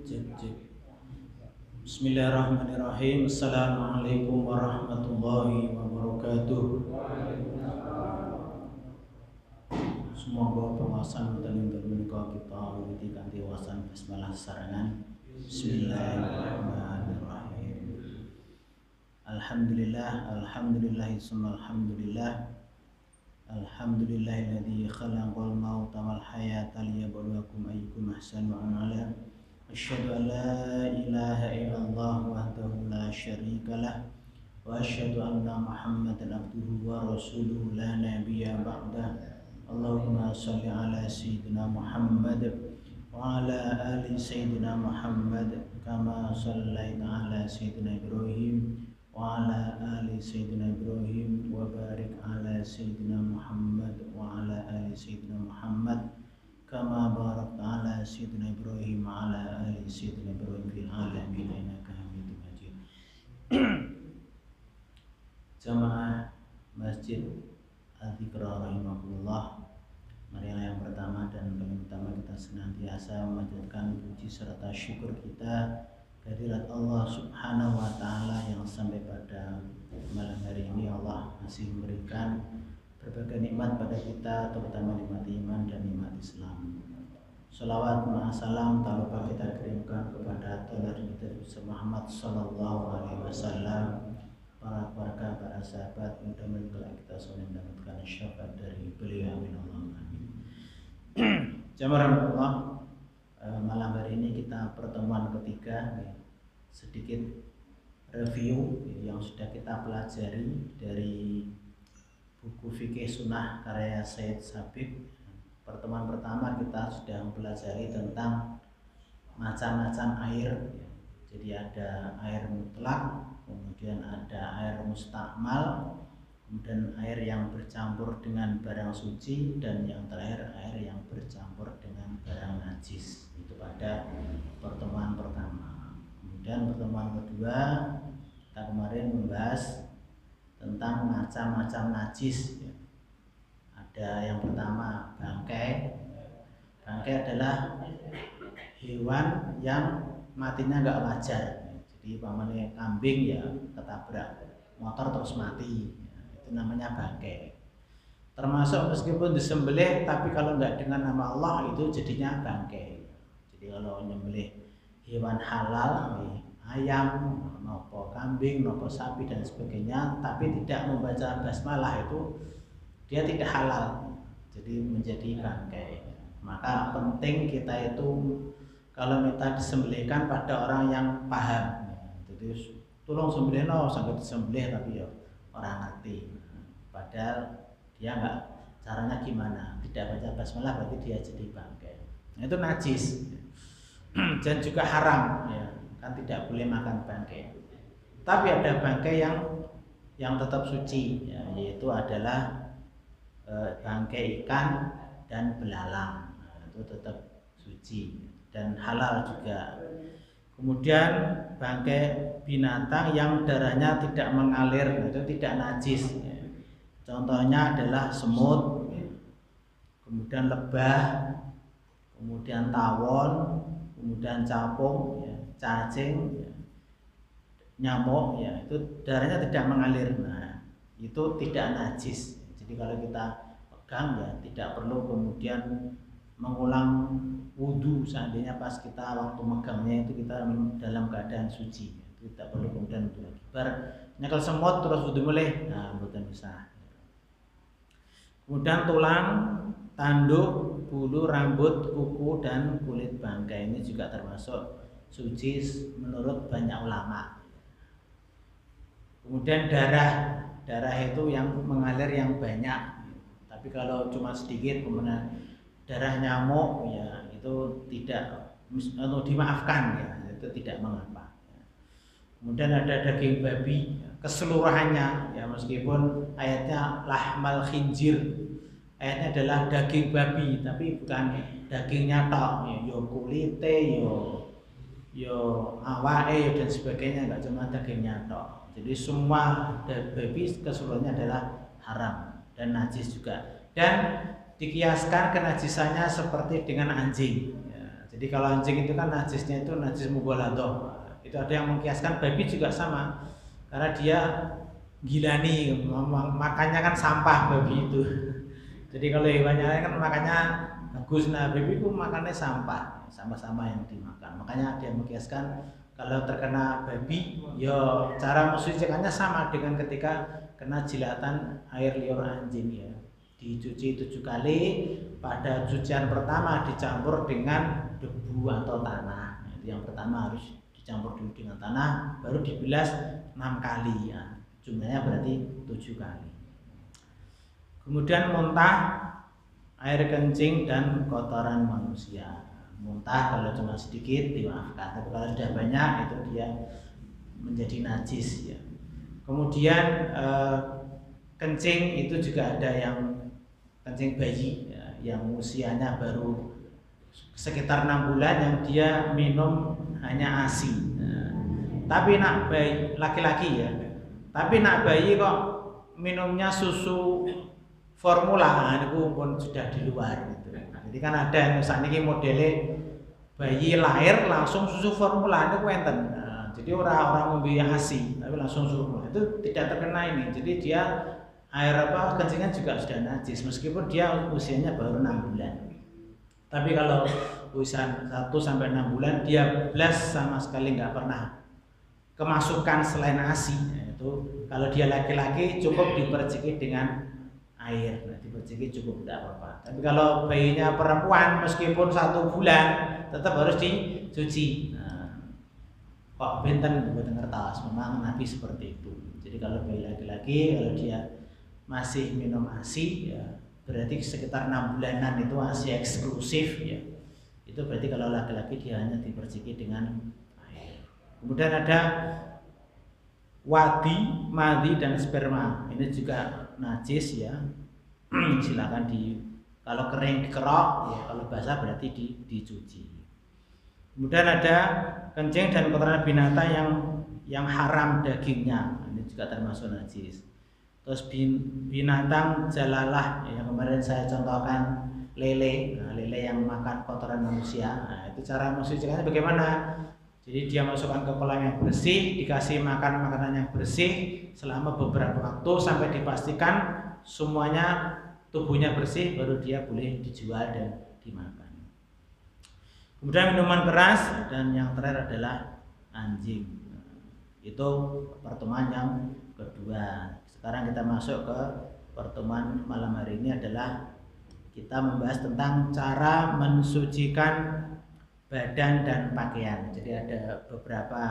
Cek, cek. Bismillahirrahmanirrahim. Assalamualaikum warahmatullahi wabarakatuh. Semoga pengawasan dan menika kita wiwiti kanthi wawasan basmalah sarangan. Bismillahirrahmanirrahim. Alhamdulillahi summa alhamdulillah. Alhamdulillahilladzi khalaqal mauta wal hayata liyabluwakum ayyukum ahsanu amala. Asyhadu an la ilaha illallah wahdahu la syarikalah wa asyhadu anna Muhammadan abduhu wa rasuluhu la nabiyya ba'dah. Allahumma shalli ala sayyidina Muhammad wa ala ali sayyidina Muhammad kama shallaita ala sayyidina Ibrahim wa ala ali sayyidina Ibrahim wa barik ala sayyidina Muhammad wa ala ali sayyidina Muhammad kama barakta ala sayyidina Ibrahim wa ala ali sayyidina Ibrahim fil alamin innaka Hamidum Majid. Jamaah Masjid Al-Dzikra rahimakumullah, marilah yang pertama dan paling utama kita senantiasa memanjatkan puji serta syukur kita kehadirat Allah Subhanahu wa taala yang sampai pada malam hari ini Allah masih memberikan berbagai nikmat pada kita, terutama nikmat iman dan nikmat Islam. Salawat dan salam tak lupa kita kirimkan kepada tauladan kita Muhammad sallallahu alaihi wasallam, para keluarga, para sahabat, mudah-mudahan kelak kita semua mendapatkan syafaat dari beliau. Amin Allahumma amin. Jamaah Allah, malam hari ini kita pertemuan ketiga, sedikit review yang sudah kita pelajari dari buku Fikih Sunnah karya Said Sabiq. Pertemuan pertama kita sudah mempelajari tentang macam-macam air. Jadi ada air mutlak, kemudian ada air mustakmal, kemudian air yang bercampur dengan barang suci, dan yang terakhir air yang bercampur dengan barang najis. Itu pada pertemuan pertama. Kemudian pertemuan kedua kita kemarin membahas tentang macam-macam najis. Ada yang pertama bangkai. Bangkai adalah hewan yang matinya nggak wajar. Jadi pamannya kambing ya ketabrak motor terus mati, itu namanya bangkai. Termasuk meskipun disembelih, tapi kalau nggak dengan nama Allah itu jadinya bangkai. Jadi kalau nyembelih hewan halal, ayam, nopo kambing, nopo sapi dan sebagainya, tapi tidak membaca basmalah, itu dia tidak halal, jadi menjadi bangkai. Maka penting kita itu kalau minta disembelihkan pada orang yang paham. Jadi tolong sembelih sampai disembelih tapi ya orang ngerti. Padahal dia nggak, caranya gimana? Tidak baca basmalah berarti dia jadi bangkai. Nah, itu najis dan juga haram ya. Kan tidak boleh makan bangkai. Tapi ada bangkai yang tetap suci ya, yaitu adalah bangkai ikan dan belalang. Nah, itu tetap suci dan halal juga. Kemudian bangkai binatang yang darahnya tidak mengalir, itu tidak najis ya. Contohnya adalah semut, kemudian lebah, kemudian tawon, kemudian capung ya, cacing ya, nyamuk ya, itu darahnya tidak mengalir. Nah, itu tidak najis. Jadi kalau kita pegang ya tidak perlu kemudian mengulang wudhu. Seandainya pas kita waktu megangnya itu kita dalam keadaan suci, itu tidak perlu kemudian wudhu lagi. Nyekel semut terus wudhu mulai, nah bukan bisa. Kemudian tulang, tanduk, bulu, rambut, kuku dan kulit bangkai ini juga termasuk suci menurut banyak ulama. Kemudian darah itu yang mengalir yang banyak. Tapi kalau cuma sedikit, kemudian darah nyamuk ya itu tidak dimaafkan ya, itu tidak mengapa. Kemudian ada daging babi keseluruhannya ya, meskipun ayatnya lahmal khinzir, ayatnya adalah daging babi tapi bukan dagingnya tok ya, yo kulite yo awake dan sebagainya, enggak cuma dagingnya tok. Jadi semua babi keseluruhannya adalah haram dan najis juga, dan dikiaskan kenajisannya seperti dengan anjing ya. Jadi kalau anjing itu kan najisnya itu najis mughaladhah. Itu ada yang mengkiaskan babi juga sama. Karena dia gilani, makannya kan sampah babi itu. Jadi kalau hewannya kan makannya bagus, nah babi itu makannya sampah, sampah-sampah yang dimakan. Makanya dia mengkiaskan kalau terkena babi, ya cara mensucikannya sama dengan ketika kena jilatan air liur anjing ya. Dicuci 7 kali, pada cucian pertama dicampur dengan debu atau tanah. Itu yang pertama harus dicampur dulu dengan tanah, baru dibilas 6 kali ya. Jumlahnya berarti 7 kali. Kemudian muntah, air kencing dan kotoran manusia. Muntah kalau cuma sedikit dimaafkan, tapi kalau sudah banyak itu dia menjadi najis ya. Kemudian kencing itu juga ada yang kencing bayi ya, yang usianya baru sekitar 6 bulan yang dia minum hanya ASI. Tapi nak bayi laki-laki ya. Tapi nak bayi kok minumnya susu formula, itu pun sudah di luar gitu. Jadi kan ada yang saat ini modelnya bayi lahir langsung susu formula itu enten. Jadi orang membeli ASI tapi langsung susu formula itu tidak terkena ini. Jadi dia air kencingnya juga sudah najis meskipun dia usianya baru 6 bulan. Tapi kalau usia 1 sampai 6 bulan dia belas sama sekali nggak pernah kemasukan selain ASI. Itu kalau dia laki-laki cukup diperciki dengan air, diperciki cukup tidak apa-apa. Tapi kalau bayinya perempuan meskipun 1 bulan tetap harus dicuci. Kok benten buat ngertas, memang Nabi seperti itu. Jadi kalau bayi laki-laki kalau dia masih minum ASI ya berarti sekitar 6 bulanan itu ASI eksklusif ya. Itu berarti kalau laki-laki dia hanya diperciki dengan air. Kemudian ada wadi, madhi dan sperma. Ini juga najis ya. Silakan kalau kering dikerok ya, kalau basah berarti dicuci. Kemudian ada kencing dan kotoran binatang yang haram dagingnya. Ini juga termasuk najis. Terus binatang jalalah yang kemarin saya contohkan lele, lele yang makan kotoran manusia. Nah, itu cara mensucikannya bagaimana? Jadi dia masukkan ke kolam yang bersih, dikasih makan makanan yang bersih selama beberapa waktu sampai dipastikan semuanya tubuhnya bersih, baru dia boleh dijual dan dimakan. Kemudian minuman keras dan yang terakhir adalah anjing. Itu pertemuan yang kedua. Sekarang kita masuk ke pertemuan malam hari ini adalah kita membahas tentang cara mensucikan badan dan pakaian. Jadi ada beberapa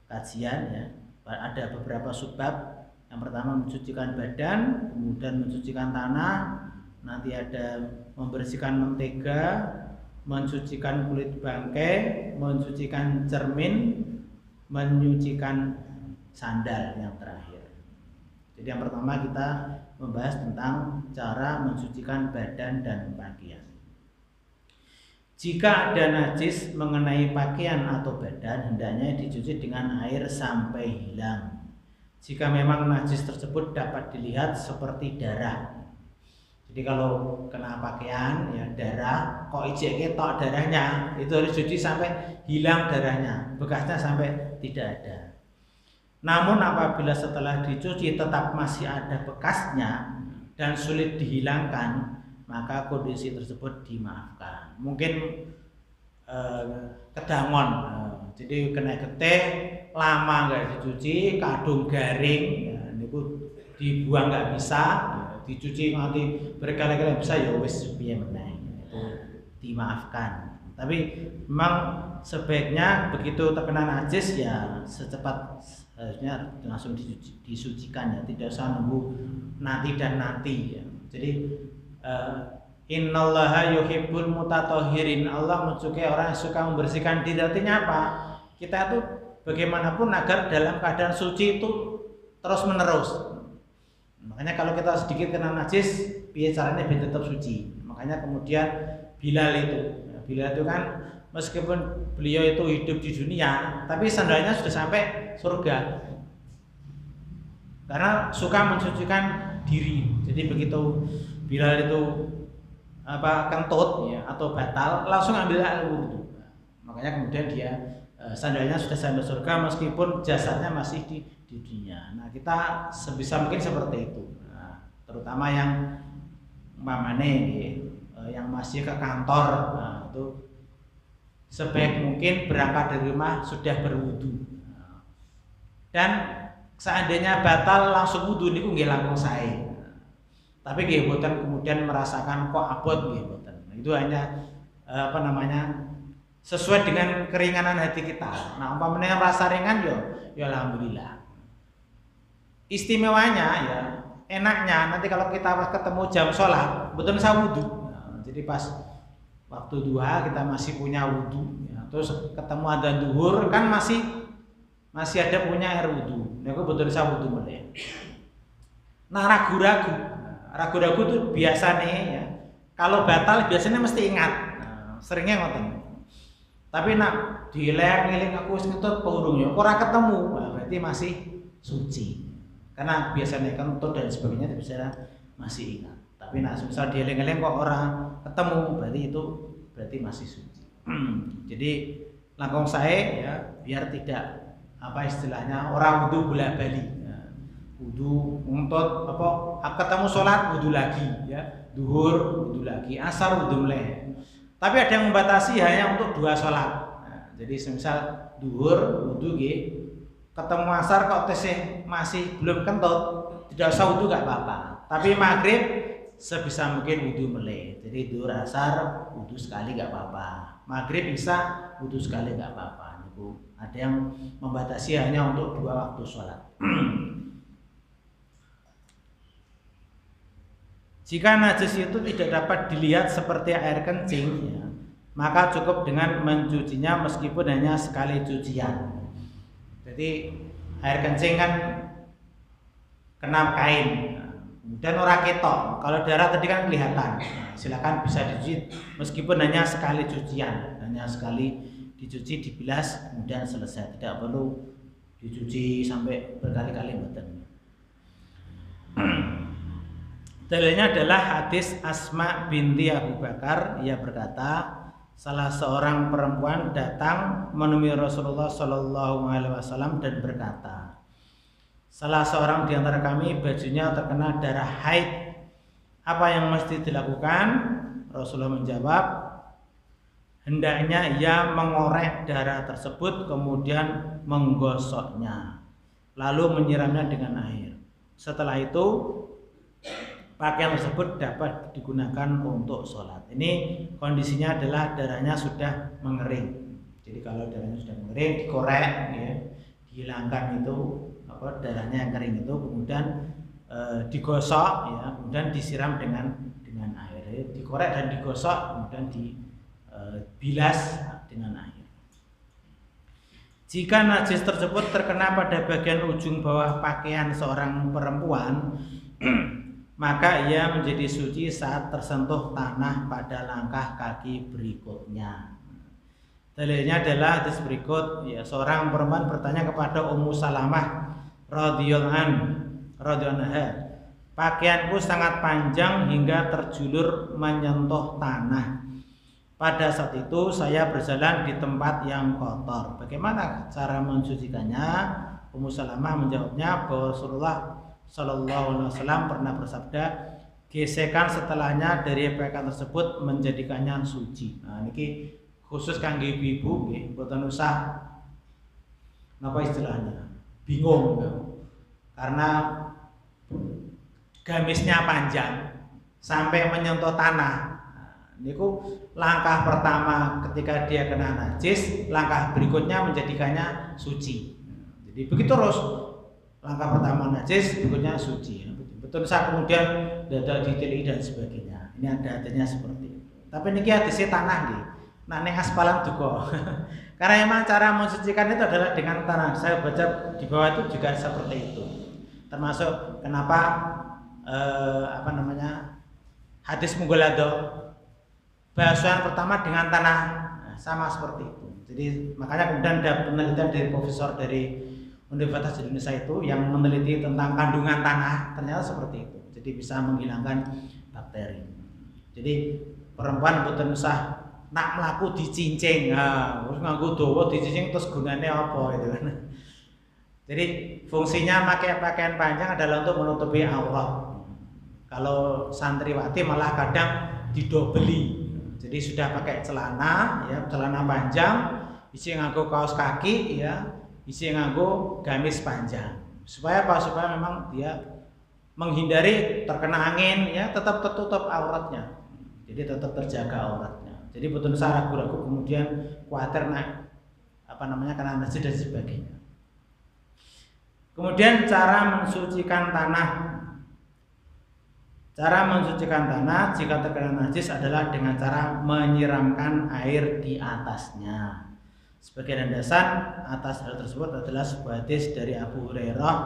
kajian ya, ada beberapa subbab. Yang pertama mensucikan badan, kemudian mensucikan tanah, nanti ada membersihkan mentega, mensucikan kulit bangkai, mensucikan cermin, menyucikan sandal yang terakhir. Jadi yang pertama kita membahas tentang cara mensucikan badan dan pakaian. Jika ada najis mengenai pakaian atau badan, hendaknya dicuci dengan air sampai hilang. Jika memang najis tersebut dapat dilihat seperti darah. Jadi kalau kena pakaian ya darah, kok ijek ketok darahnya, itu harus dicuci sampai hilang darahnya, bekasnya sampai tidak ada. Namun apabila setelah dicuci tetap masih ada bekasnya dan sulit dihilangkan, maka kondisi tersebut dimaafkan. Mungkin kedangon, jadi kena getih lama nggak dicuci, kadung garing, ya, itu dibuang nggak bisa, dicuci nanti berkali-kali bisa ya wis piye meneh, itu dimaafkan. Tapi memang sebaiknya begitu terkena najis ya secepat harusnya langsung disucikan ya, tidak usah nunggu nanti dan nanti ya. Jadi innallaha yuhibbul mutatahhirin, Allah mensukai orang yang suka membersihkan diri. Artinya apa? Kita tuh bagaimanapun agar dalam keadaan suci itu terus menerus. Makanya kalau kita sedikit kena najis, biar caranya biar tetap suci. Makanya kemudian Bilal itu kan meskipun beliau itu hidup di dunia, tapi sandalnya sudah sampai surga. Karena suka mensucikan diri. Jadi begitu Bilal itu kentut ya atau batal, langsung ambil air wudhu. Makanya kemudian dia sandalnya sudah sampai surga meskipun jasadnya masih di dunia. Nah, kita sebisa mungkin seperti itu. Nah, terutama yang yang masih ke kantor, nah, itu sebaik mungkin berangkat dari rumah sudah berwudu. Dan seandainya batal langsung wudu niku nggih langkung sae. Tapi nggih boten kemudian merasakan kok abot nggih boten. Itu hanya sesuai dengan keringanan hati kita. Nah, umpamanya rasa ringan ya alhamdulillah. Istimewanya ya, enaknya nanti kalau kita pas ketemu jam sholat, betul saya wudhu. Nah, jadi pas waktu duha kita masih punya wudhu, ya. Terus ketemu adzan duhur kan masih ada punya air wudhu. Nah, betul saya wudhu mulai. Nah, ragu-ragu itu biasa nih ya. Kalau batal biasanya mesti ingat. Nah, seringnya ngoten. Tapi nak dileng-eling aku wis ngentut penghurungnya, ora ketemu, nah, berarti masih suci. Karena biasanya kentut dan sebagainya bisa masih ingat. Tapi nak misal dileng-eling kok orang ketemu, berarti masih suci. Jadi langkung sae ya, biar tidak istilahnya orang wudu bola-bali. Ya. Wudu ngentut ketemu sholat wudu lagi ya, duhur wudu lagi, asar wudu mulai. Tapi ada yang membatasi hanya untuk 2 sholat. Nah, jadi semisal duhur wudu ketemu asar kok tesih masih belum kentut, tidak usah wudu gak apa-apa. Tapi maghrib sebisa mungkin wudu meleh. Jadi duhur asar wudu sekali gak apa-apa. Maghrib bisa wudu sekali gak apa-apa. Ada yang membatasi hanya untuk 2 waktu sholat. Jika najis itu tidak dapat dilihat seperti air kencing, ya, maka cukup dengan mencucinya meskipun hanya sekali cucian. Jadi air kencing kan kena kain, dan ora ketok. Kalau darah tadi kan kelihatan. Nah, silakan bisa dicuci meskipun hanya sekali cucian, hanya sekali dicuci, dibilas, kemudian selesai. Tidak perlu dicuci sampai berkali-kali mboten. Dalilnya adalah hadis Asma binti Abu Bakar. Ia berkata, salah seorang perempuan datang menemui Rasulullah Shallallahu Alaihi Wasallam dan berkata, salah seorang di antara kami bajunya terkena darah haid. Apa yang mesti dilakukan? Rasulullah menjawab, hendaknya ia mengorek darah tersebut kemudian menggosoknya, lalu menyiramnya dengan air. Setelah itu pakaian tersebut dapat digunakan untuk sholat. Ini kondisinya adalah darahnya sudah mengering. Jadi kalau darahnya sudah mengering, dikorek, ya, dihilangkan itu darahnya yang kering itu, kemudian digosok, ya, kemudian disiram dengan air. Dikorek dan digosok, kemudian dibilas dengan air. Jika najis tersebut terkena pada bagian ujung bawah pakaian seorang perempuan, maka ia menjadi suci saat tersentuh tanah pada langkah kaki berikutnya. Dalilnya adalah hadis berikut, ya, seorang perempuan bertanya kepada Ummu Salamah radhiyallahu anha, pakaianku sangat panjang hingga terjulur menyentuh tanah. Pada saat itu saya berjalan di tempat yang kotor. Bagaimana cara mensucikannya? Ummu Salamah menjawabnya bahwa Rasulullah Sallallahu Alaihi Wasallam pernah bersabda, gesekan setelahnya dari pakaian tersebut menjadikannya suci. Nah, ini khusus kangge ibu-ibu, boten usah napa istilahnya bingung, karena gamisnya panjang sampai menyentuh tanah. Nah, niku langkah pertama ketika dia kena najis, langkah berikutnya menjadikannya suci. Jadi begitu terus. Langkah pertama najis, berikutnya suci. Betul saya kemudian dada ditili dan sebagainya. Ini ada adanya seperti itu. Tapi niki hadisnya tanah nggih. Nah ning aspalan juga. Karena memang cara mensucikan itu adalah dengan tanah. Saya baca di bawah itu juga seperti itu. Termasuk kenapa hadis Mughalladho basuhan pertama dengan tanah, sama seperti itu. Jadi makanya kemudian ada penelitian dari profesor dari Universitas Indonesia itu yang meneliti tentang kandungan tanah, ternyata seperti itu. Jadi bisa menghilangkan bakteri. Jadi perempuan mboten usah nak mlaku dicincing. Nah, terus nganggo dawa dicincing terus gunane apa itu kan. Jadi fungsinya pakai pakaian panjang adalah untuk menutupi aurat. Kalau santriwati malah kadang didobeli. Jadi sudah pakai celana ya, celana panjang, isi nganggo kaos kaki ya, isi nganggo gamis panjang. Supaya apa? Supaya memang dia menghindari terkena angin ya, tetap tertutup auratnya. Jadi tetap terjaga auratnya. Jadi betul usah ragu-ragu kemudian khawatir kena najis dan sebagainya. Kemudian cara mensucikan tanah. Cara mensucikan tanah jika terkena najis adalah dengan cara menyiramkan air di atasnya. Sebagai landasan atas hal tersebut adalah sebuah hadis dari Abu Hurairah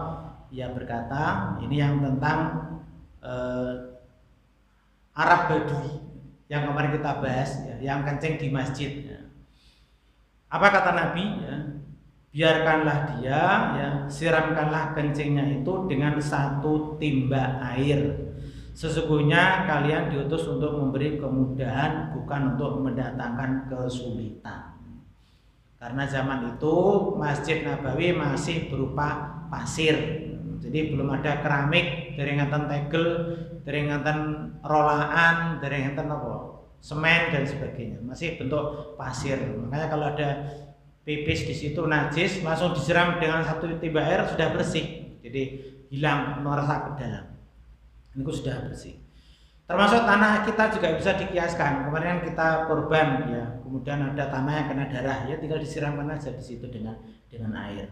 yang berkata, ini yang tentang Arab Badui yang kemarin kita bahas ya, yang kencing di masjid ya. Apa kata Nabi ya? Biarkanlah dia ya, siramkanlah kencingnya itu dengan 1 timba air. Sesungguhnya kalian diutus untuk memberi kemudahan, bukan untuk mendatangkan kesulitan. Karena zaman itu Masjid Nabawi masih berupa pasir. Jadi belum ada keramik, derengan tegel, derengan rolaan, derengan semen dan sebagainya. Masih bentuk pasir. Makanya kalau ada pipis di situ najis, langsung disiram dengan 1 timba air sudah bersih. Jadi hilang meresap ke dalam. Ini sudah bersih. Termasuk tanah kita juga bisa dikiaskan. Kemarin kita korban ya, kemudian ada tanah yang kena darah ya, tinggal disiramkan aja di situ dengan air.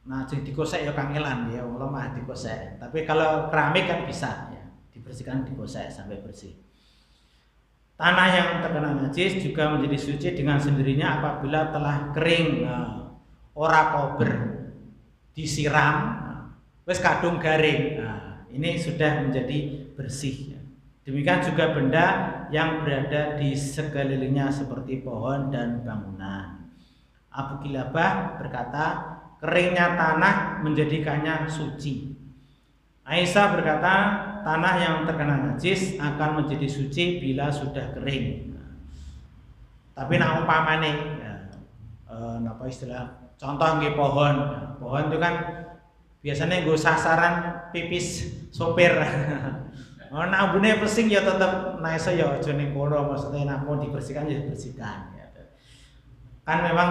Nah, jadi dikosek ya kangelan ya, Allah mah dikosek. Tapi kalau keramik kan bisa ya, dibersihkan, dikosek sampai bersih. Tanah yang terkena najis juga menjadi suci dengan sendirinya apabila telah kering, ora kober, disiram, wis kadung garing. Nah, ini sudah menjadi bersih. Demikian juga benda yang berada di sekelilingnya seperti pohon dan bangunan. Abu Kilabah berkata, keringnya tanah menjadikannya suci. Aisyah berkata, tanah yang terkena najis akan menjadi suci bila sudah kering. Tapi nak umpamane ya, istilah contoh nggih pohon. Pohon itu kan biasanya gue sasaran pipis sopir. Nah ambune pesing ya tetap naisa ya aja ning kono, maksudnya nak mau dibersihkan ya dibersihkan ya. Kan memang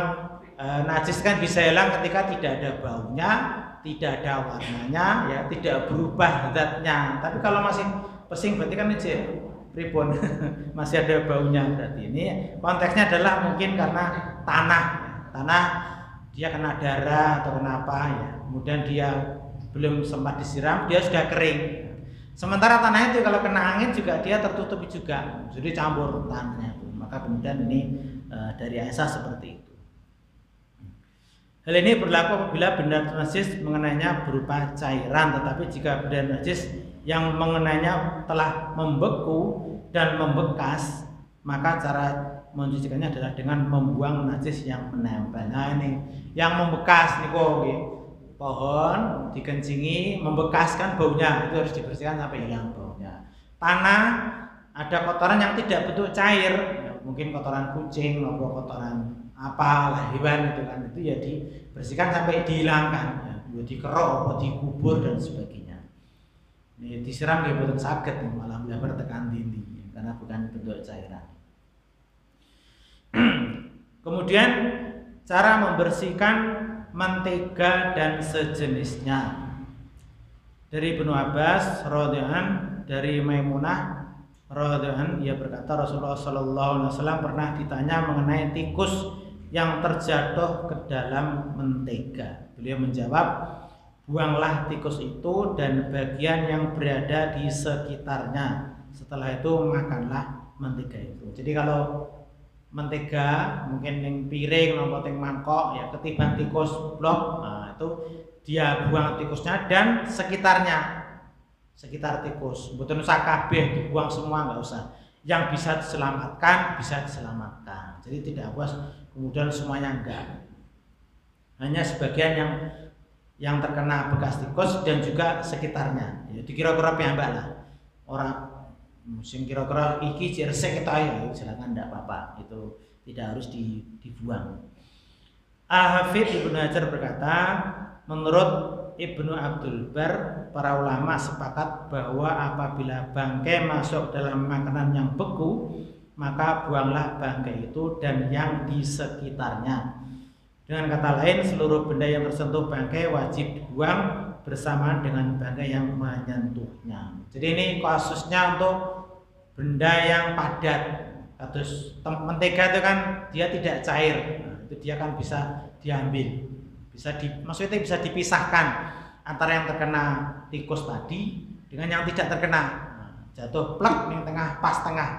najis kan bisa hilang ketika tidak ada baunya, tidak ada warnanya ya, tidak berubah zatnya. Tapi kalau masih pesing berarti kan aja pripun masih ada baunya. Berarti ini konteksnya adalah mungkin karena tanah dia kena darah atau kenapa ya, kemudian dia belum sempat disiram, dia sudah kering. Sementara tanah itu kalau kena angin juga dia tertutup juga, jadi campur tanahnya. Maka kemudian ini dari Aisyah seperti itu. Hal ini berlaku apabila benda najis mengenainya berupa cairan, tetapi jika benda najis yang mengenainya telah membeku dan membekas, maka cara mencucikannya adalah dengan membuang najis yang menempel. Nah ini yang membekas nih kok, pohon dikencingi, membekaskan baunya, itu harus dibersihkan sampai hilang baunya. Tanah ada kotoran yang tidak bentuk cair, ya, mungkin kotoran kucing maupun kotoran apalah hewan itu kan, itu ya dibersihkan sampai dihilangkan, ya, dikerok atau dikubur dan sebagainya. Ini disiram ya boten saged malah mlebar tekan dindi karena bukan bentuk cairan. Kemudian cara membersihkan mentega dan sejenisnya. Dari Ibnu Abbas radhiyallahu dari Maimunah radhiyallahu ia berkata Rasulullah sallallahu alaihi wasallam pernah ditanya mengenai tikus yang terjatuh ke dalam mentega. Beliau menjawab, buanglah tikus itu dan bagian yang berada di sekitarnya. Setelah itu makanlah mentega itu. Jadi kalau mentega mungkin yang piring atau yang mangkok ya ketiban tikus blok, nah itu dia buang tikusnya dan sekitar tikus. Mboten usah kabeh dibuang semua, nggak usah. Yang bisa diselamatkan bisa diselamatkan. Jadi tidak puas kemudian semuanya enggak. Hanya sebagian yang terkena bekas tikus dan juga sekitarnya. Ya dikira-kira piyambak lah. Orang Sing kira-kira iki resik kita ya silakan enggak apa-apa, itu tidak harus dibuang. Al-Hafidz Ibnu Hajar berkata, menurut Ibnu Abdul Bar, para ulama sepakat bahwa apabila bangkai masuk dalam makanan yang beku, maka buanglah bangkai itu dan yang di sekitarnya. Dengan kata lain, seluruh benda yang tersentuh bangkai wajib dibuang bersamaan dengan bangkai yang menyentuhnya. Jadi ini kasusnya untuk benda yang padat. Kasus mentega itu kan dia tidak cair, itu dia kan bisa diambil, maksudnya bisa dipisahkan antara yang terkena tikus tadi dengan yang tidak terkena. Jatuh plek yang tengah, pas tengah,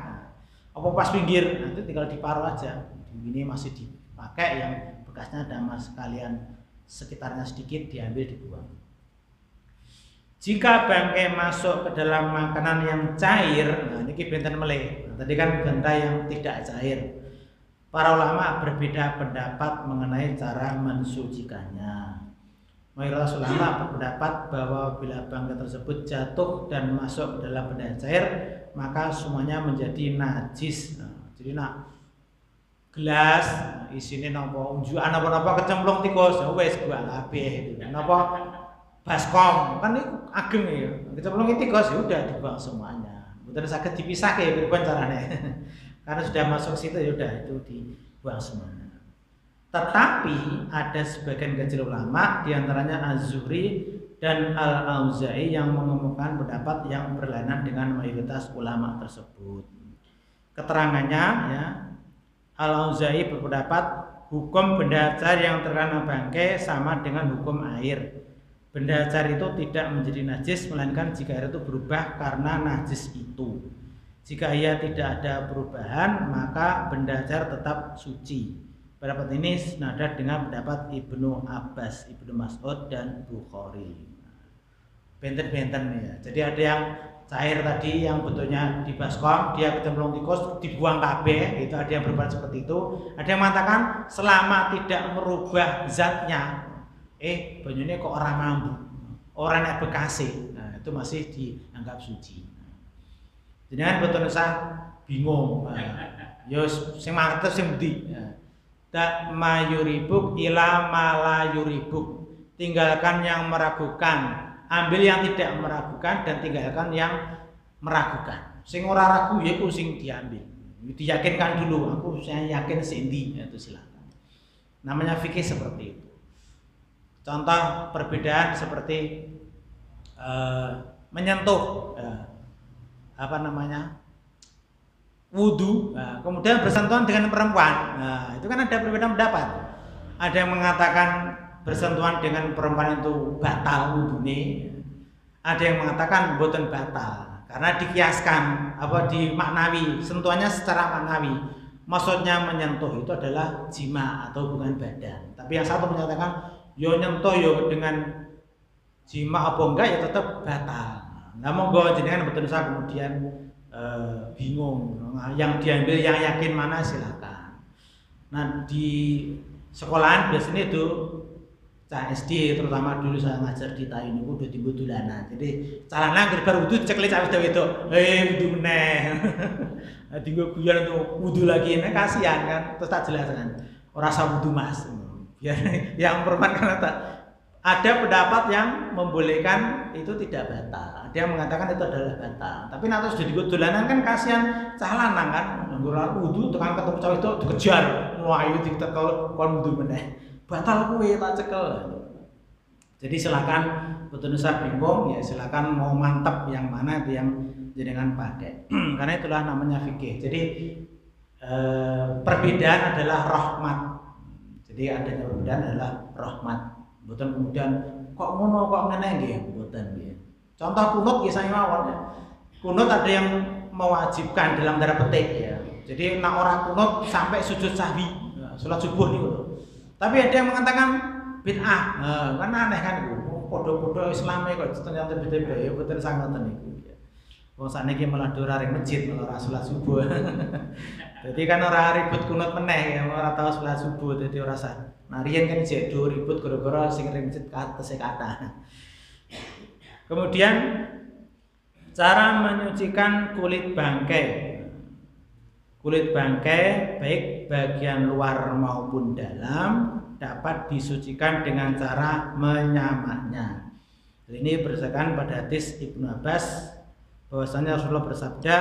apa pas pinggir, itu tinggal diparuh aja. Ini masih dipakai, yang bekasnya ada mas kalian sekitarnya sedikit diambil dibuang. Jika bangkai masuk ke dalam makanan yang cair, nah ini benten meleh. Tadi kan benda yang tidak cair. Para ulama berbeda pendapat mengenai cara mensucikannya. Mayoritas ulama berpendapat bahwa bila bangkai tersebut jatuh dan masuk ke dalam benda cair, maka semuanya menjadi najis. Jadi gelas isinya nopo unjukan apa kecemplung tikus, wes gua kabeh. Napa baskom kan itu ageng ya. Kecemplung tikus ya udah dibuang semuanya. Mboten saged dipisahke pripun carane. Karena sudah masuk situ ya udah itu dibuang semuanya. Tetapi ada sebagian kecil ulama, diantaranya Az-Zuhri dan Al-Auza'i, yang mengemukakan pendapat yang berlainan dengan mayoritas ulama tersebut. Keterangannya ya, Al-Auza'i berpendapat hukum benda cair yang terkena bangkai sama dengan hukum air. Benda cair itu tidak menjadi najis melainkan jika air itu berubah karena najis itu. Jika ia tidak ada perubahan, maka benda cair tetap suci. Pendapat ini senada dengan pendapat Ibnu Abbas, Ibnu Mas'ud dan Bukhari. Benten-benten ya. Jadi ada yang cair tadi yang bentuknya di baskom, dia kecemplung tikus dibuang kabeh, itu ada yang berpendapat seperti itu. Ada yang mengatakan selama tidak merubah zatnya, banyune kok orang mambu, orang nek bekase, nah itu masih dianggap suci. Jenengan betul usah bingung. Yo sing mangertos sing ndi. Tak mayuribuk ila malayuribuk. Tinggalkan yang meragukan, ambil yang tidak meragukan dan tinggalkan yang meragukan. Sing ora ragu ya iku sing diambil. Diyakinkan dulu, aku saya yakin sendi, itu silakan. Namanya fikih seperti itu. Contoh perbedaan seperti menyentuh wudu, kemudian bersentuhan dengan perempuan. Itu kan ada perbedaan pendapat. Ada yang mengatakan bersentuhan dengan perempuan itu batal wudune. Ada yang mengatakan boten batal karena dikiaskan dimaknawi, sentuhannya secara maknawi. Maksudnya menyentuh itu adalah jima atau hubungan badan. Tapi yang satu menyatakan yo nyentuh yo dengan jima apa enggak ya tetap batal. Nah monggo jenengan betul saya kemudian bingung yang diambil yang yakin mana silakan. Nah di sekolahan biasanya itu cah SD terutama dulu saya ngajar di TAI ini udah timbul dolanan. Jadi calana gerbar wudu cekle cah itu wudu meneh. Tinggal guyon tuh wudu lagi, nah kasihan kan. Terus tak jelaskan ora usah wudu Mas. Ya yang perempuan kan ada pendapat yang membolehkan itu tidak batal. Ada yang mengatakan itu adalah batal. Tapi nanti sudah digudulanan kan kasihan cah lanang kan. Nggur wudu tekan ketemu cah itu dikejar. Wah, itu ditekel kon wudu meneh. Batal kuwi tak cekel. Jadi silakan betul usah bingung ya, silakan mau mantap yang mana itu yang jenengan pakai. Karena itulah namanya fikih. Jadi perbedaan adalah rahmat. Jadi adanya perbedaan adalah rahmat. Mboten kemudian kok ngono kok ngene nggih, mboten nggih. Contoh kunut nggih saya mawon ya. Kunut ada yang mewajibkan dalam tanda petik ya. Jadi nek ora kunut sampai sujud sahwi, salat subuh niku. Tapi ada yang mengatakan bid'ah. Kan aneh kan iku. Padha-padha Islame kok ternyata beda-beda ya mboten sangoten niku. Wong sakniki malah ora ring masjid, malah ora salat subuh. Jadi kan ora ribut kunut meneh ya, ora tau salat subuh dadi ora sah. Nah riyen kan jek do ribut gara-gara sing ring masjid katese kathah. Kemudian Cara menyucikan kulit bangkai. Kulit bangkai baik bagian luar maupun dalam dapat disucikan dengan cara menyamaknya. Ini berdasarkan pada hadis Ibnu Abbas bahwasanya Rasulullah bersabda,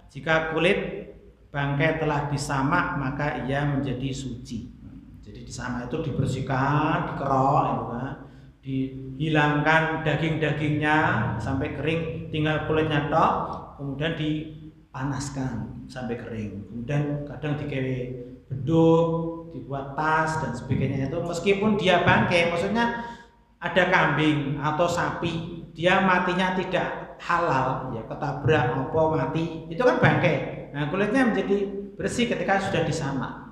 jika kulit bangkai telah disamak maka ia menjadi suci. Jadi disamak itu dibersihkan, dikerok, gitu kan. Dihilangkan daging-dagingnya sampai kering, tinggal kulitnya tok, kemudian dipanaskan sampai kering, kemudian kadang dikewe beduk, dibuat tas dan sebagainya. Itu meskipun dia bangkai, maksudnya ada kambing atau sapi, dia matinya tidak halal, ya ketabrak apa mati, itu kan bangkai. Nah kulitnya menjadi bersih ketika sudah disamak.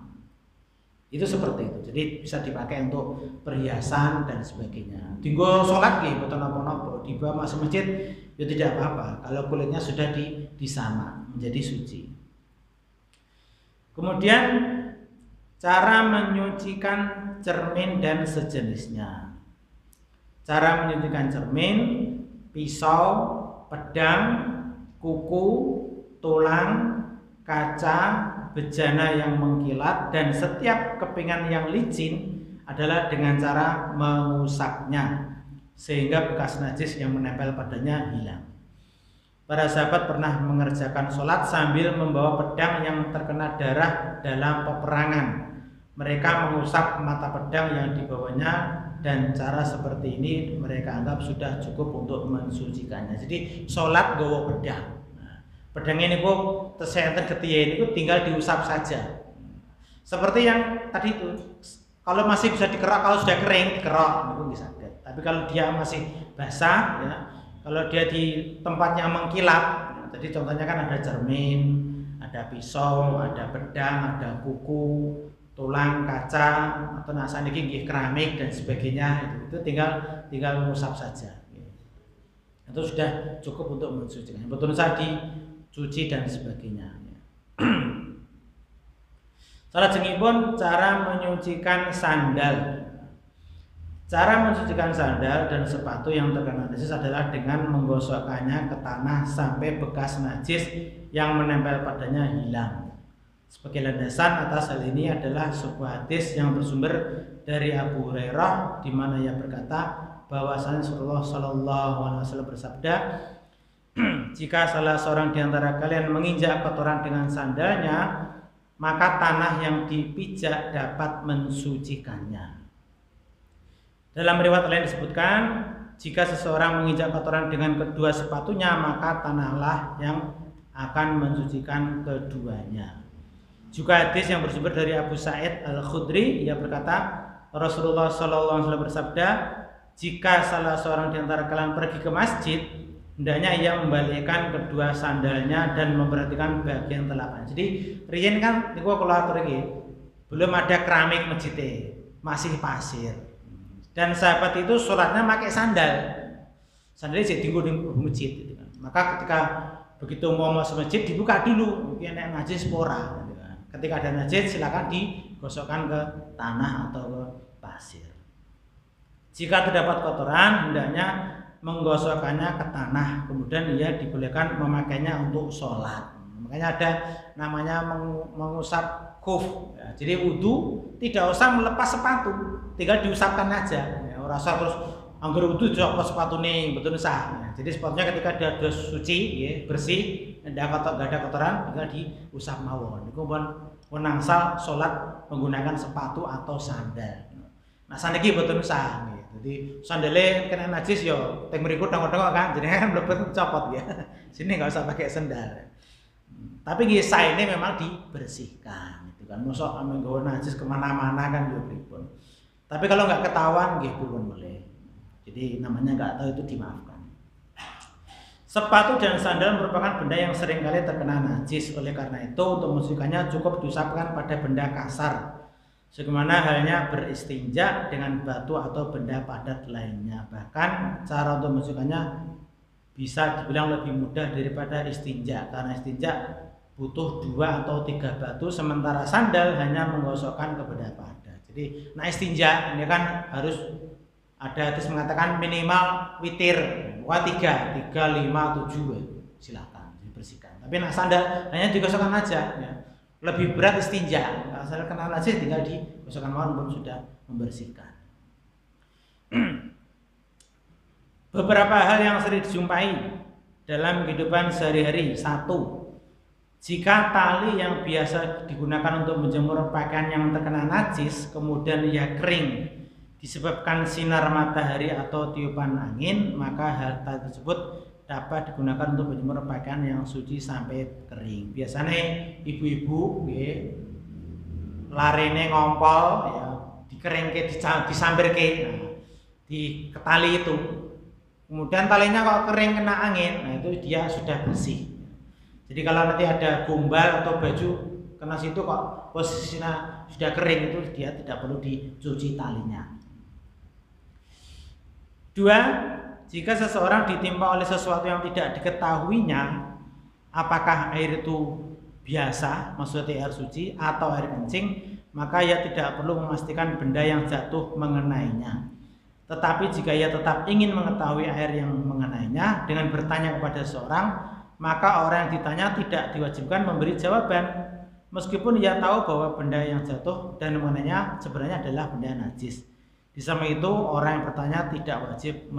Itu seperti itu. Jadi bisa dipakai untuk perhiasan dan sebagainya. Tinggal sholat nggih mboten napa-napa, dibawa masuk masjid ya tidak apa-apa kalau kulitnya sudah disamak menjadi suci. Kemudian cara menyucikan cermin dan sejenisnya. Cara menyucikan cermin, pisau, pedang, kuku, tulang, kaca, bejana yang mengkilat dan setiap kepingan yang licin adalah dengan cara mengusapnya sehingga bekas najis yang menempel padanya hilang. Para sahabat pernah mengerjakan sholat sambil membawa pedang yang terkena darah dalam peperangan. Mereka mengusap mata pedang yang dibawanya dan cara seperti ini mereka anggap sudah cukup untuk mensucikannya. Jadi sholat gawa pedang. Pedang ini kok tesenten ketiye ini tinggal diusap saja. Seperti yang tadi itu, kalau masih bisa dikerok, kalau sudah kering dikerok itu bisa. Tapi kalau dia masih basah, ya, kalau dia di tempatnya mengkilap, ya, tadi contohnya kan ada cermin, ada pisau, ada pedang, ada kuku, tulang, kaca, atau nasan ini keramik dan sebagainya. Itu tinggal mengusap saja. Itu sudah cukup untuk mensucikan. Betul saja cuci dan sebagainya. Salajengipun cara menyucikan sandal. Cara mensucikan sandal dan sepatu yang terkena najis adalah dengan menggosokkannya ke tanah sampai bekas najis yang menempel padanya hilang. Sebagai landasan atas hal ini adalah sebuah hadis yang bersumber dari Abu Hurairah di mana ia berkata bahwasanya Rasulullah Shallallahu Alaihi Wasallam bersabda, jika salah seorang di antara kalian menginjak kotoran dengan sandalnya, maka tanah yang dipijak dapat mensucikannya. Dalam riwayat lain disebutkan, jika seseorang menginjak kotoran dengan kedua sepatunya, maka tanahlah yang akan mensucikan keduanya. Juga hadis yang bersumber dari Abu Sa'id Al-Khudri, ia berkata, Rasulullah SAW bersabda, jika salah seorang di antara kalian pergi ke masjid, hendaknya ia membalikkan kedua sandalnya dan memperhatikan bagian telapak. Jadi riyen kan niku kula atur iki belum ada keramik masjid, masih pasir. Dan sahabat itu sholatnya pakai sandal. Sandalnya jadi tinggal di masjid gitu kan. Maka ketika begitu mau masuk masjid dibuka dulu, mungkin ada najis pora gitu kan. Ketika ada najis silakan digosokkan ke tanah atau ke pasir. Jika terdapat kotoran hendaknya menggosokkannya ke tanah, kemudian ia dibolehkan memakainya untuk sholat. Makanya ada namanya mengusap khuf. Ya, jadi wudhu tidak usah melepas sepatu, tinggal diusapkan aja. Ya, ora usah terus anggur wudhu copot sepatu nih, betul sah. Ya, jadi sepatunya ketika dia sudah suci, ya, bersih, tidak ada kotoran, tinggal diusap mawon. Itu pun nangsal sholat menggunakan sepatu atau sandal. Nah saniki betul sah. Jadi sandalnya kena najis yo, teng mriku tengok-tengok kan, jadi kan mlebet copot ya. Sini nggak usah pakai sandal. Tapi nggih ini memang dibersihkan, gitu kan. Mosok ame nggawa najis kemana-mana kan yo pripun. Tapi kalau nggak ketahuan nggih purun boleh. Jadi namanya nggak tahu itu dimaafkan. Sepatu dan sandal merupakan benda yang seringkali terkena najis. Oleh karena itu untuk mensucikannya cukup diusapkan pada benda kasar. Sebagaimana halnya beristinja dengan batu atau benda padat lainnya. Bahkan cara untuk mensucikannya bisa dibilang lebih mudah daripada istinja, karena istinja butuh 2 atau 3 batu, sementara sandal hanya menggosokkan ke benda padat. Jadi istinja ini kan harus ada hadis mengatakan minimal witir, 3, 5, 7. silakan dibersihkan. Tapi nak sandal hanya digosokkan aja ya. Lebih berat istinja. Kalau sandal kena najis tinggal digosokkan pun sudah membersihkan. Beberapa hal yang sering dijumpai dalam kehidupan sehari-hari. 1. Jika tali yang biasa digunakan untuk menjemur pakaian yang terkena najis kemudian ia kering disebabkan sinar matahari atau tiupan angin, maka hal tali tersebut dapat digunakan untuk menjemur pakaian yang suci sampai kering. Biasanya ibu-ibu larene ngompol ya, dikeringke, disampirke di tali itu. Kemudian talinya kalau kering kena angin, nah itu dia sudah bersih. Jadi kalau nanti ada gombal atau baju kena situ kok posisinya sudah kering, itu dia tidak perlu dicuci talinya. 2. Jika seseorang ditimpa oleh sesuatu yang tidak diketahuinya, apakah air itu biasa, maksudnya air suci atau air kencing, maka ia tidak perlu memastikan benda yang jatuh mengenainya. Tetapi jika ia tetap ingin mengetahui air yang mengenainya dengan bertanya kepada seseorang, maka orang yang ditanya tidak diwajibkan memberi jawaban, meskipun ia tahu bahwa benda yang jatuh dan mengenainya sebenarnya adalah benda najis. Di samping itu orang yang bertanya tidak wajib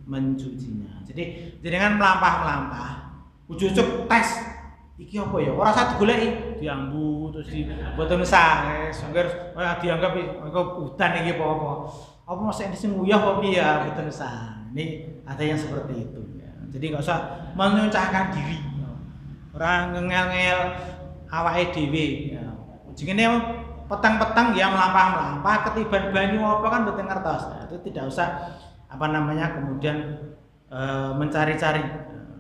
mencucinya. Jadi dengan melampah, ujuk-ujuk tes, iki apa ya? Ora usah digoleki, diambu terus diboten sah, sungguh dianggap udan iki apa-apa. Apa masih ini nguyah apa ya betul sah. Ini ada yang seperti itu ya. Jadi nggak usah menyuncahkan diri. Orang ngel-ngel awake dhewe ya. Jenenge petang-petang ya melampah ketiban banyu apa kan mboten ngertos. Nah, itu tidak usah kemudian mencari-cari.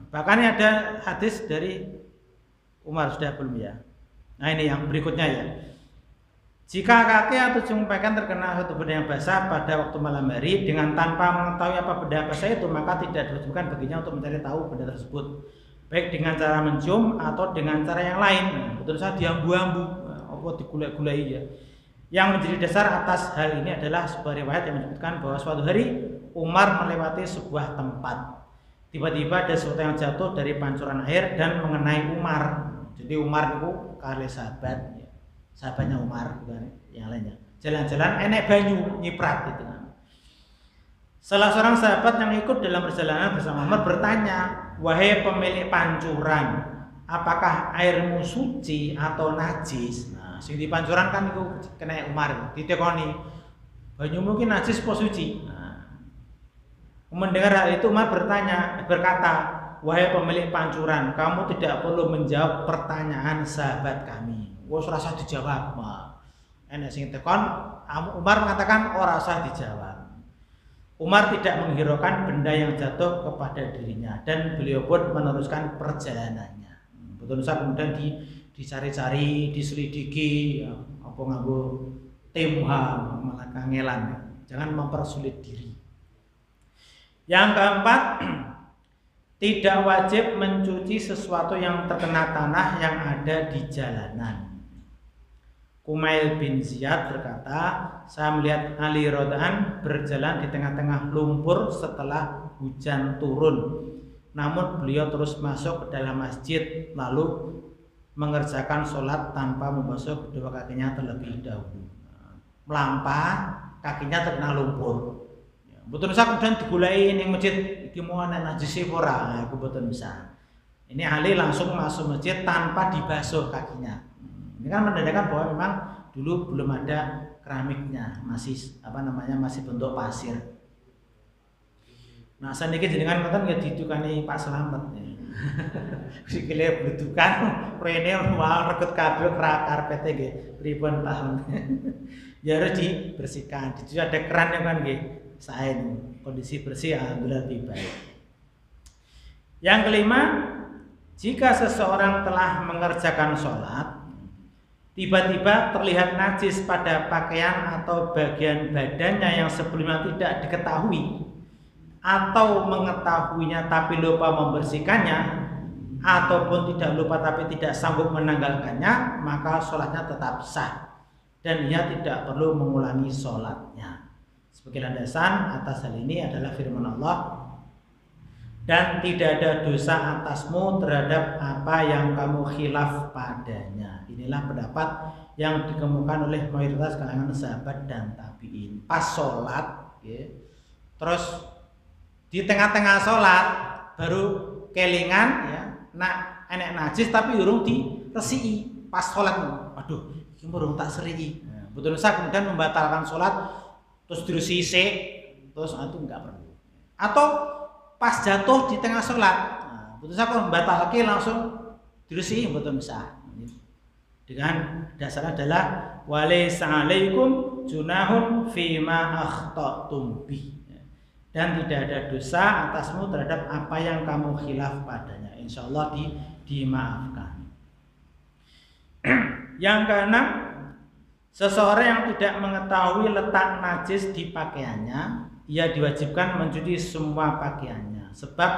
Bahkan ada hadis dari Umar, sudah belum ya? Nah ini yang berikutnya ya. Jika kaki atau ujung pakaian terkena suatu benda yang basah pada waktu malam hari dengan tanpa mengetahui apa benda basah itu, maka tidak diwajibkan baginya untuk mencari tahu benda tersebut, baik dengan cara mencium atau dengan cara yang lain. Betul saja diambu-ambu, apa digulai-gulai ya. Yang menjadi dasar atas hal ini adalah sebuah riwayat yang menyebutkan bahwa suatu hari Umar melewati sebuah tempat. Tiba-tiba ada sesuatu yang jatuh dari pancuran air dan mengenai Umar. Jadi Umar itu kali sahabat. Sahabatnya Umar bukan yang lainnya. Jalan-jalan enek banyu nyiprat gitu kan. Salah seorang sahabat yang ikut dalam perjalanan bersama Umar bertanya, "Wahai pemilik pancuran, apakah airmu suci atau najis?" Nah, sing di pancuran kan itu kena Umar, ditekoni. Banyu mungkin najis apa suci? Nah, mendengar hal itu Umar berkata, "Wahai pemilik pancuran, kamu tidak perlu menjawab pertanyaan sahabat kami." Wes ora usah dijawab. Enek sing tekon, Umar mengatakan ora usah dijawab. Umar tidak menghiraukan benda yang jatuh kepada dirinya dan beliau pun meneruskan perjalanannya. Betul saja kemudian dicari-cari, diselidiki, ya, apa nganggo tim malah kangelan. Jangan mempersulit diri. Yang keempat, tidak wajib mencuci sesuatu yang terkena tanah yang ada di jalanan. Kumail bin Ziyad berkata, saya melihat Ali radhiyallahu berjalan di tengah-tengah lumpur setelah hujan turun. Namun beliau terus masuk ke dalam masjid lalu mengerjakan sholat tanpa membasuh kedua kakinya terlebih dahulu. Melampah, kakinya terkena lumpur. Betul bisa kemudian digulai ini masjid iki mau ana najis ora, iku betul bisa. Ini Ali langsung masuk masjid tanpa dibasuh kakinya. Ini kan menandakan bahwa memang dulu belum ada keramiknya, masih masih bentuk pasir. Nah, saniki jenengan ngoten nggih ditukani Pak Slamet. Sikile bledukan, rene wae reget kabeh karpete nggih. Pripun Pak? Ya harus dibersihkan. Di situ ada keran kan nggih. Saya kondisi bersih alhamdulillah lebih baik. Yang kelima, jika seseorang telah mengerjakan sholat, tiba-tiba terlihat najis pada pakaian atau bagian badannya yang sebelumnya tidak diketahui, atau mengetahuinya tapi lupa membersihkannya, ataupun tidak lupa tapi tidak sanggup menanggalkannya, maka sholatnya tetap sah dan ia tidak perlu mengulangi sholatnya. Sebagai landasan atas hal ini adalah firman Allah, dan tidak ada dosa atasmu terhadap apa yang kamu khilaf padanya. Inilah pendapat yang dikemukakan oleh mayoritas kalangan sahabat dan tabi'in. Pas sholat ya, terus di tengah-tengah sholat baru kelingan ya, nak enek najis tapi urung diresiki pas sholat. Aduh, iki urung tak serii. Nah, betul saya kemudian membatalkan sholat terus diresiki terus itu enggak perlu. Atau pas jatuh di tengah sholat, nah, betul saya kalau membatalkan langsung diresiki betul bisa. Dengan dasar adalah walaysa alaikum junahun fima akhtatum bi, dan tidak ada dosa atasmu terhadap apa yang kamu khilaf padanya, insyaallah dimaafkan. Yang keenam, seseorang yang tidak mengetahui letak najis di pakaiannya, ia diwajibkan mencuci semua pakaiannya, sebab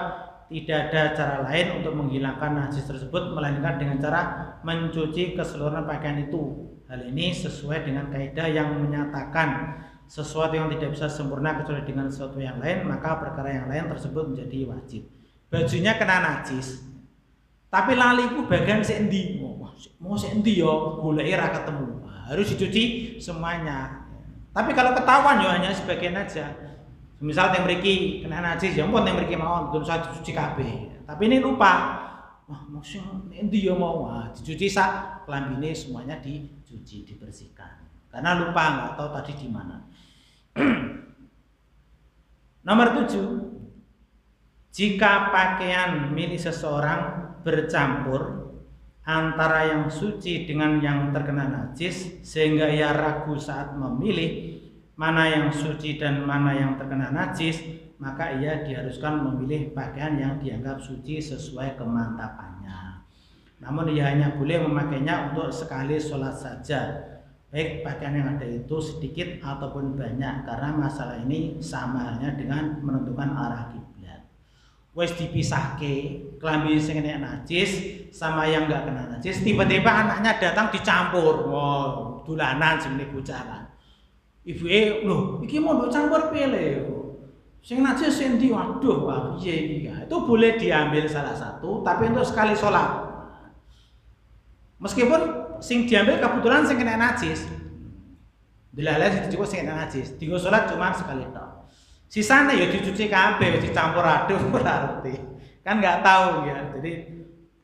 tidak ada cara lain untuk menghilangkan najis tersebut melainkan dengan cara mencuci keseluruhan pakaian itu. Hal ini sesuai dengan kaidah yang menyatakan sesuatu yang tidak bisa sempurna kecuali dengan sesuatu yang lain, maka perkara yang lain tersebut menjadi wajib. Bajunya kena najis, tapi lali ku bagian sendi, mau sendi yo goleki ra ketemu, harus dicuci semuanya. Tapi kalau ketahuan yo hanya sebagian aja. Misal yang mriki kena najis, ya ampun yang mriki mawon terus dicuci kabeh. Tapi ini lupa. Wah, maksud endi ya mau dicuci sak klambine semuanya dicuci, dibersihkan. Karena lupa enggak tahu tadi di mana. Nomor 7. Jika pakaian milik seseorang bercampur antara yang suci dengan yang terkena najis sehingga ia ragu saat memilih mana yang suci dan mana yang terkena najis, maka ia diharuskan memilih pakaian yang dianggap suci sesuai kemantapannya. Namun ia hanya boleh memakainya untuk sekali sholat saja, baik pakaian yang ada itu sedikit ataupun banyak, karena masalah ini sama halnya dengan menentukan arah kiblat. Wes dipisahke klambi sing nek najis sama yang enggak kena najis, tiba-tiba anaknya datang dicampur. Wow, dolanan jenenge bocah kan. Ibuke lho, iki mau mbok campur piye? Sing najis sing ndi? Waduh, piye iki? Itu boleh diambil salah satu, tapi untuk sekali sholat. Meskipun sing diambil kebetulan sing kena najis. Dilalai cukup sing kena najis. Dienggo sholat cuma sekali tok. Sisane ya dicuci kabeh, dicampur aduk ora ngerti. Kan enggak tahu ya. Jadi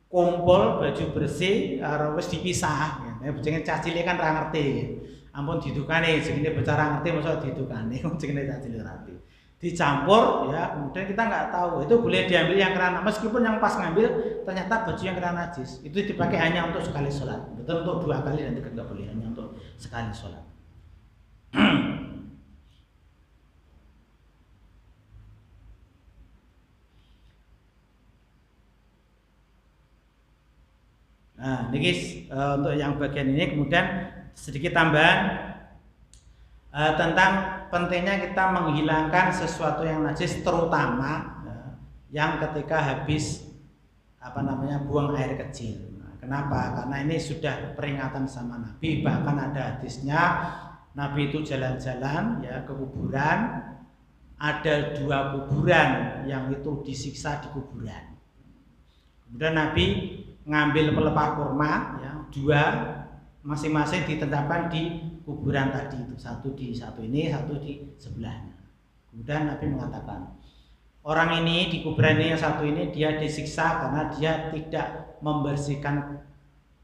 kumpul baju bersih karo wis dipisah ya. Bojone cah cilik kan ora ngerti. Ampun didukane jenenge bocah ra ngerti mosok didukane jenenge cacil ngerti. Dicampur ya, kemudian kita nggak tahu itu boleh diambil yang kena, meskipun yang pas ngambil ternyata baju yang kena najis. Itu dipakai hanya untuk sekali sholat. Betul, untuk 2 kali dan 3 nggak boleh, hanya untuk sekali sholat. Nah, ini untuk yang bagian ini kemudian sedikit tambahan tentang pentingnya kita menghilangkan sesuatu yang najis, terutama yang ketika habis buang air kecil. Nah, kenapa? Karena ini sudah peringatan sama Nabi, bahkan ada hadisnya Nabi itu jalan-jalan ya ke kuburan, ada 2 kuburan yang itu disiksa di kuburan. Kemudian Nabi ngambil pelepah kurma ya, 2 masing-masing ditetapkan di kuburan tadi itu, satu di satu ini, satu di sebelahnya. Kemudian Nabi mengatakan, orang ini di kuburan ini yang satu ini dia disiksa karena dia tidak membersihkan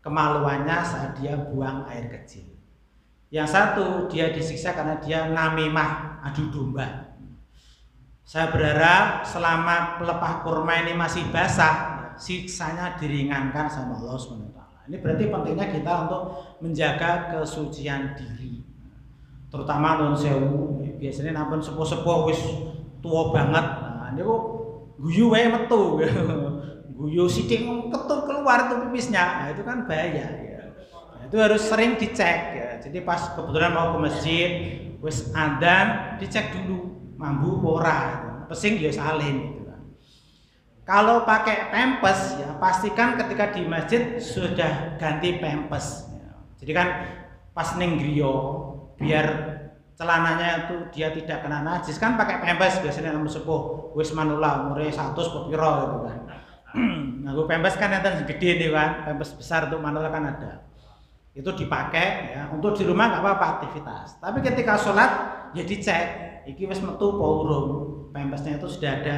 kemaluannya saat dia buang air kecil. Yang satu dia disiksa karena dia namimah, adu domba. Saya berharap selama pelepah kurma ini masih basah, siksanya diringankan sama Allah SWT. Ini berarti pentingnya kita untuk menjaga kesucian diri, terutama non sewu. Biasanya nampun sepuh-sepuh wis tua banget, nah ini kok guyu wae metu, guyu sithik ketut keluar itu pipisnya, nah, itu kan bahaya. Ya. Nah, itu harus sering dicek. Ya. Jadi pas kebetulan mau ke masjid, wis adzan dicek dulu mambu ora, pesing ya salin. Kalau pakai pempes ya pastikan ketika di masjid sudah ganti pempes. Ya. Jadi kan pas ning griya biar celananya itu dia tidak kena najis kan pakai pempes biasanya namun sepuh wis manula umure 100 piro gitu kan. Nganggo pempes kan enten gede nih kan, pempes besar untuk manula kan ada. Itu dipakai ya untuk di rumah nggak apa-apa aktivitas. Tapi ketika sholat ya dicek, iki wis metu apa urung, pempesnya itu sudah ada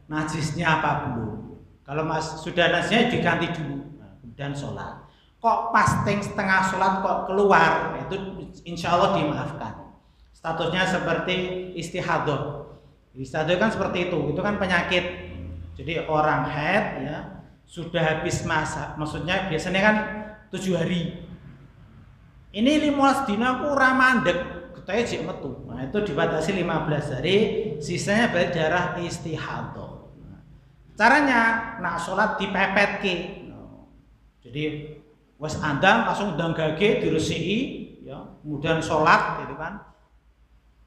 najisnya apa belum. Kalau sudah najisnya diganti dulu, kemudian sholat. Kok pas setengah sholat kok keluar, itu insya Allah dimaafkan. Statusnya seperti istihadah. Istihadah kan seperti itu kan penyakit. Jadi orang haid ya sudah habis masa, maksudnya biasanya kan 7 hari. Ini 15 dina aku ora mandek, ketake jek metu. Nah, itu dibatasi 15 hari, sisanya berarti darah istihadah. Nah, caranya nak salat dipepetke. Jadi wes andang langsung ndang gage diresiki ya, kemudian salat gitu kan.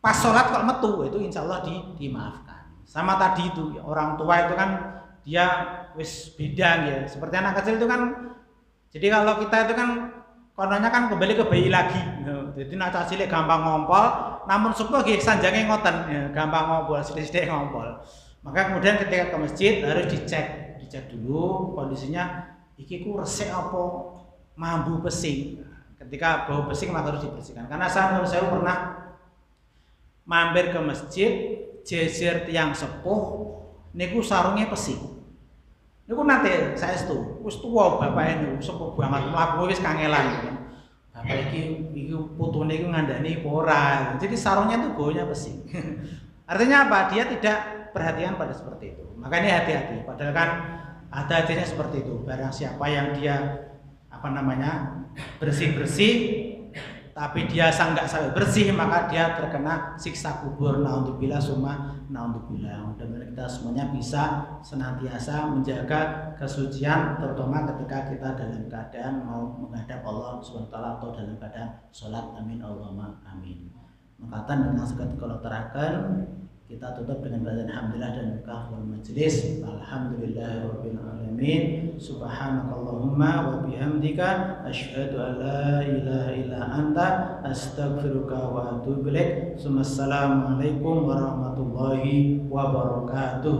Pas salat kok metu itu insyaallah dimaafkan. Sama tadi itu ya, orang tua itu kan dia wis beda ya. Seperti anak kecil itu kan jadi kalau kita itu kan kononnya kan kembali ke bayi lagi. Jadi nak cilik gampang ngompol, namun sepuh nggih sanjange ngoten, ya, gampang ngompol, sithik-sithik ngompol. Maka kemudian ketika ke masjid harus dicek dulu kondisinya iki ku resik apa mambu pesing. Ketika bau pesing maka harus dibersihkan. Karena saya pernah mampir ke masjid, jejer tiang sepuh niku sarungnya pesing. Niku nate saestu, wis tuwa bapake niku sepuh banget mlaku wis kangelan. Bapak iki putune iku ngandani apa ora. Jadi sarungnya itu baunya pesing. Artinya apa? Dia tidak perhatian pada seperti itu. Makanya hati-hati. Padahal kan ada hadisnya seperti itu. Barang siapa yang dia bersih-bersih tapi dia nggak sampai bersih maka dia terkena siksa kubur. Naudzubillah summa naudzubillah. Mudah-mudahan kita semuanya bisa senantiasa menjaga kesucian terutama ketika kita dalam keadaan mau menghadap Allah Subhanahu wa taala atau dalam keadaan sholat. Amin Allahumma amin. Makatan dengan segala kalau terakan kita tutup dengan bacaan alhamdulillah dan kafir majlis. Alhamdulillahirabbil alamin. Subhanakallahumma wa bihamdika asyhadu an la ilaha illa anta astaghfiruka wa atubu ilaik. Assalamualaikum warahmatullahi wabarakatuh.